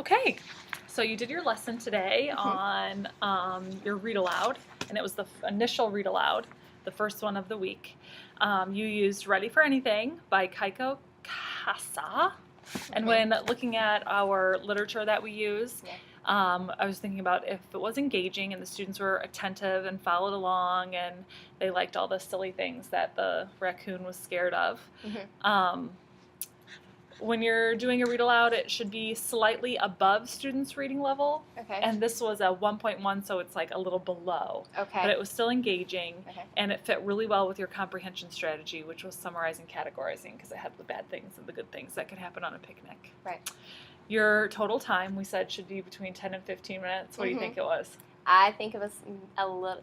Okay, so you did your lesson today on your read aloud, and it was the initial read aloud, the first one of the week. You used Ready for Anything by Kaiko Casa. And when looking at our literature that we use, I was thinking about if it was engaging and the students were attentive and followed along and they liked all the silly things that the raccoon was scared of. When you're doing a read aloud, it should be slightly above students' reading level. Okay. And this was a 1.1, so it's like a little below. Okay. But it was still engaging, Okay. and it fit really well with your comprehension strategy, which was summarizing, categorizing, because it had the bad things and the good things that could happen on a picnic. Right. Your total time, we said, should be between 10 and 15 minutes. What do you think it was? I think it was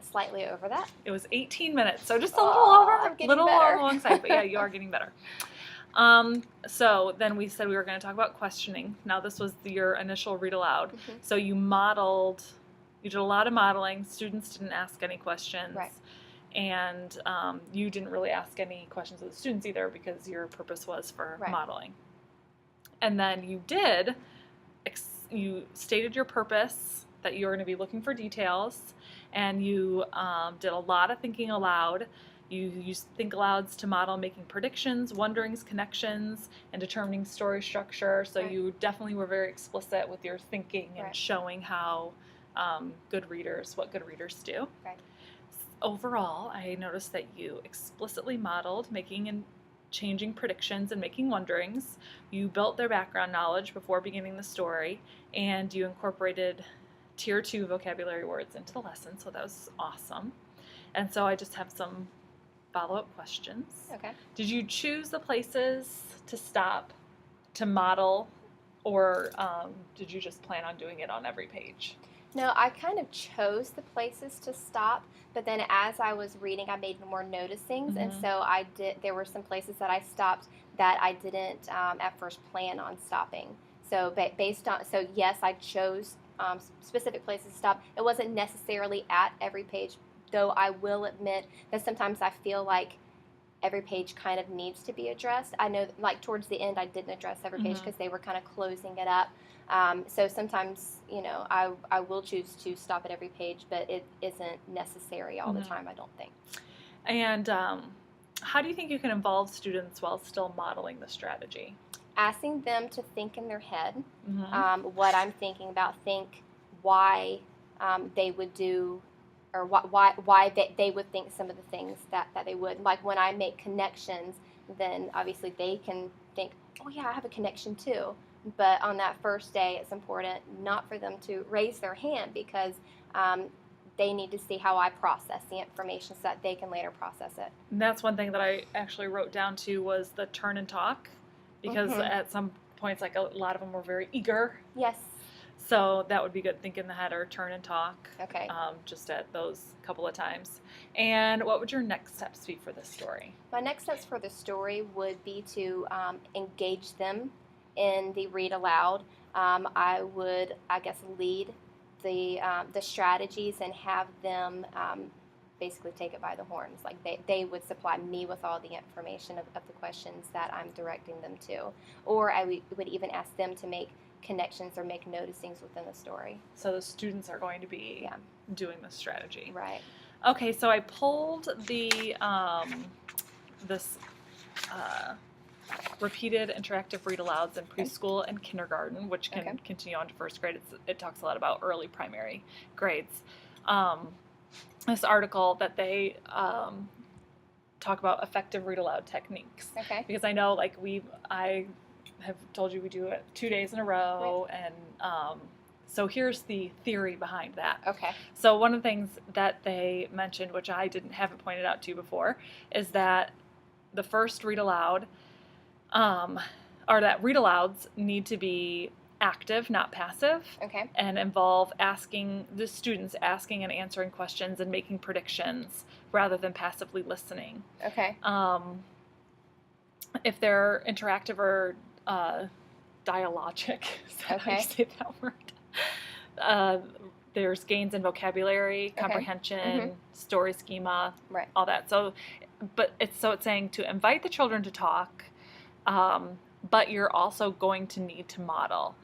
slightly over that. It was 18 minutes, so just a little over, I'm getting little better. alongside, but yeah, you are getting better. So then we said we were going to talk about questioning. Now this was your initial read aloud. So you did a lot of modeling. Students didn't ask any questions. Right. And you didn't really ask any questions of the students either because your purpose was for modeling. And then you stated your purpose, that you were going to be looking for details, and you did a lot of thinking aloud. You used think alouds to model making predictions, wonderings, connections, and determining story structure. So you definitely were very explicit with your thinking and showing how what good readers do. Right. Overall, I noticed that you explicitly modeled making and changing predictions and making wonderings. You built their background knowledge before beginning the story, and you incorporated Tier 2 vocabulary words into the lesson, so that was awesome. And so I just have some follow-up questions. Okay. Did you choose the places to stop to model, or did you just plan on doing it on every page? No, I kind of chose the places to stop, but then as I was reading, I made more noticings, and so there were some places that I stopped that I didn't at first plan on stopping. So yes, I chose specific places to stop. It wasn't necessarily at every page, though I will admit that sometimes I feel like every page kind of needs to be addressed. I know, like towards the end, I didn't address every page because they were kind of closing it up. So sometimes, I will choose to stop at every page, but it isn't necessary all the time, I don't think. And how do you think you can involve students while still modeling the strategy? Asking them to think in their head what I'm thinking about, think why they would do, or why they would think some of the things that they would. Like when I make connections, then obviously they can think, oh yeah, I have a connection too. But on that first day, it's important not for them to raise their hand because they need to see how I process the information so that they can later process it. And that's one thing that I actually wrote down too, was the turn and talk, because at some points, like a lot of them were very eager. Yes. So that would be good, think in the head or turn and talk. Okay. Just at those couple of times. And what would your next steps be for this story? My next steps for the story would be to engage them in the read aloud. I would, lead the strategies and have them basically take it by the horns. Like they would supply me with all the information of the questions that I'm directing them to. Or I would even ask them to make connections or make noticings within the story. So the students are going to be doing the strategy. Right. Okay, so I pulled the repeated interactive read alouds in preschool and kindergarten, which can continue on to first grade. It talks a lot about early primary grades. This article that they talk about effective read aloud techniques. Okay. Because I know, like I have told you we do it 2 days in a row, and so here's the theory behind that. Okay. So one of the things that they mentioned, which I haven't pointed out to you before, is that the first read aloud, or that read alouds need to be active, not passive, and involve the students asking and answering questions and making predictions rather than passively listening. Okay. If they're interactive or dialogic, is that how you say that word? There's gains in vocabulary, comprehension, story schema, all that. So it's saying to invite the children to talk, but you're also going to need to model.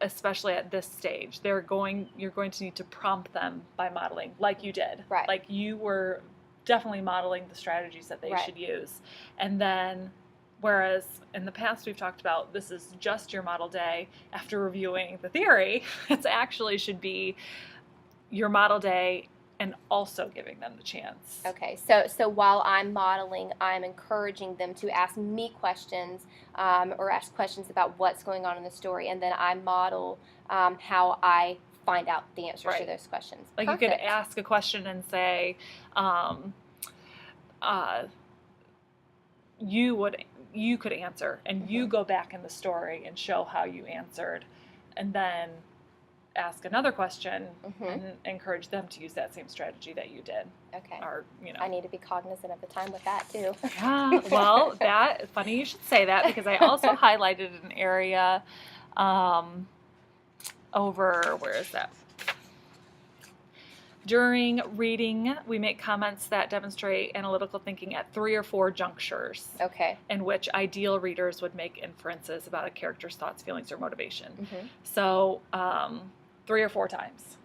especially at this stage, you're going to need to prompt them by modeling like you did. Right. Like you were definitely modeling the strategies that they should use. And then, whereas in the past we've talked about this is just your model day after reviewing the theory, it actually should be your model day and also giving them the chance. Okay, so while I'm modeling, I'm encouraging them to ask me questions or ask questions about what's going on in the story, and then I model how I find out the answers to those questions. Like Perfect. you could ask a question and say, you could answer, and you go back in the story and show how you answered, and then ask another question and encourage them to use that same strategy that you did. Okay. Or, I need to be cognizant of the time with that too. Yeah. Well, funny you should say that, because I also highlighted an area over, where is that? During reading, we make comments that demonstrate analytical thinking at 3 or 4 junctures. Okay. In which ideal readers would make inferences about a character's thoughts, feelings, or motivation. So 3 or 4 times.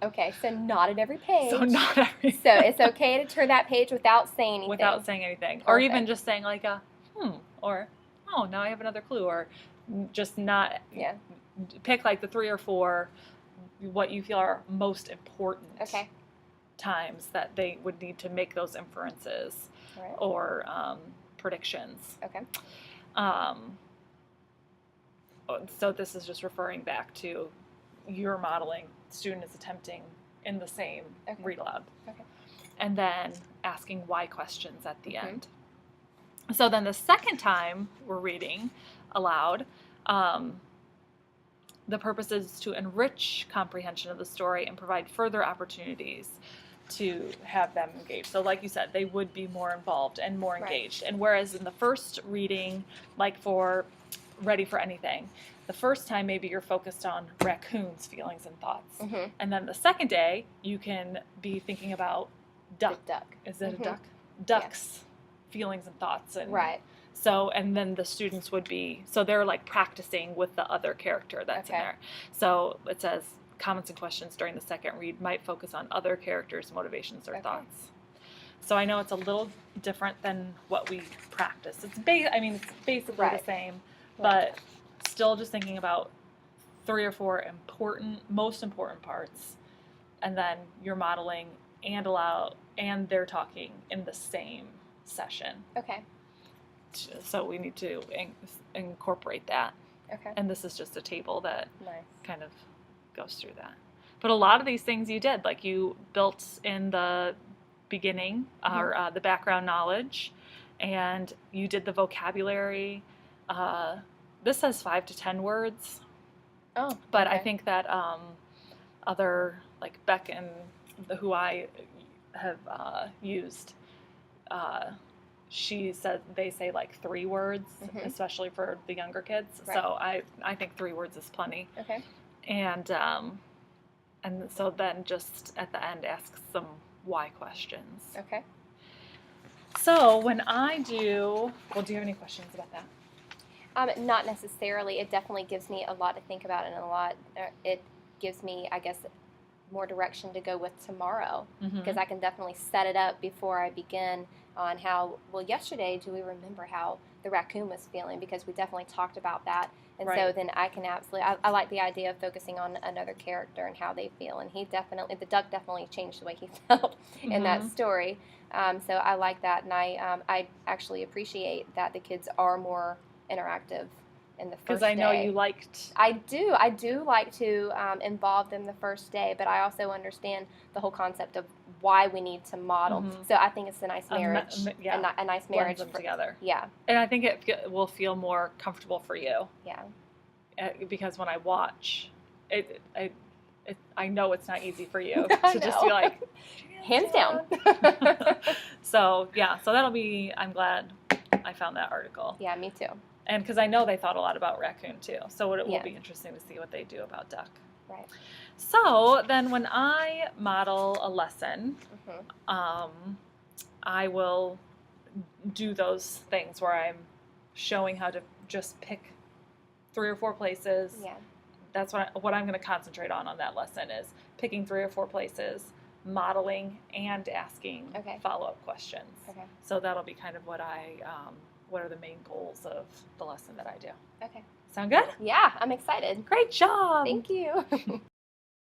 Okay, so not at every page. So not every. So it's okay to turn that page without saying anything. Without saying anything. Perfect. Or even just saying like a, or, oh, now I have another clue, or just not. Yeah. Pick like the 3 or 4 what you feel are most important times that they would need to make those inferences or predictions. Okay. So this is just referring back to your modeling. Student is attempting in the same read aloud. Okay. And then asking why questions at the end. So then the second time we're reading aloud, the purpose is to enrich comprehension of the story and provide further opportunities to have them engage. So like you said, they would be more involved and more engaged. And whereas in the first reading, like for Ready for Anything, the first time maybe you're focused on Raccoon's feelings and thoughts. And then the second day, you can be thinking about Duck. The duck. Is it a duck? Duck's feelings and thoughts. And So, and then the students would be, so they're like practicing with the other character that's in there. So it says comments and questions during the second read might focus on other characters' motivations or thoughts. So I know it's a little different than what we practice. It's it's basically the same, but still just thinking about 3 or 4 most important parts, and then you're modeling and they're talking in the same session. Okay. So we need to incorporate that. Okay. And this is just a table that kind of goes through that. But a lot of these things you did, like you built in the beginning, or the background knowledge, and you did the vocabulary. This says 5 to 10 words. Oh. But I think that other, like Beck and who I have used, she said they say like 3 words, especially for the younger kids. So I think 3 words is plenty. Okay. And so then just at the end ask some why questions. Okay. So when I do you have any questions about that? Not necessarily. It definitely gives me a lot to think about, and it gives me, I guess, more direction to go with tomorrow, because I can definitely set it up before I begin on how, yesterday, do we remember how the raccoon was feeling? Because we definitely talked about that. And so then I can absolutely, I like the idea of focusing on another character and how they feel. And the duck definitely changed the way he felt in that story. So I like that. And I actually appreciate that the kids are more interactive in the first day. Because I know you liked... I do like to involve them the first day, but I also understand the whole concept of why we need to model. So I think it's a nice marriage. A nice marriage. Blends them together. Yeah. And I think it will feel more comfortable for you. Yeah. Because when I watch, I know it's not easy for you to just be like... Hands down. So that'll be... I'm glad I found that article. Yeah, me too. And because I know they thought a lot about raccoon too, so it will be interesting to see what they do about duck. Right. So then when I model a lesson, I will do those things where I'm showing how to just pick 3 or 4 places, that's what I'm going to concentrate on that lesson is picking 3 or 4 places, modeling, and asking Okay. follow-up questions. Okay. So that'll be kind of what what are the main goals of the lesson that I do. Okay. Sound good? Yeah, I'm excited. Great job! Thank you.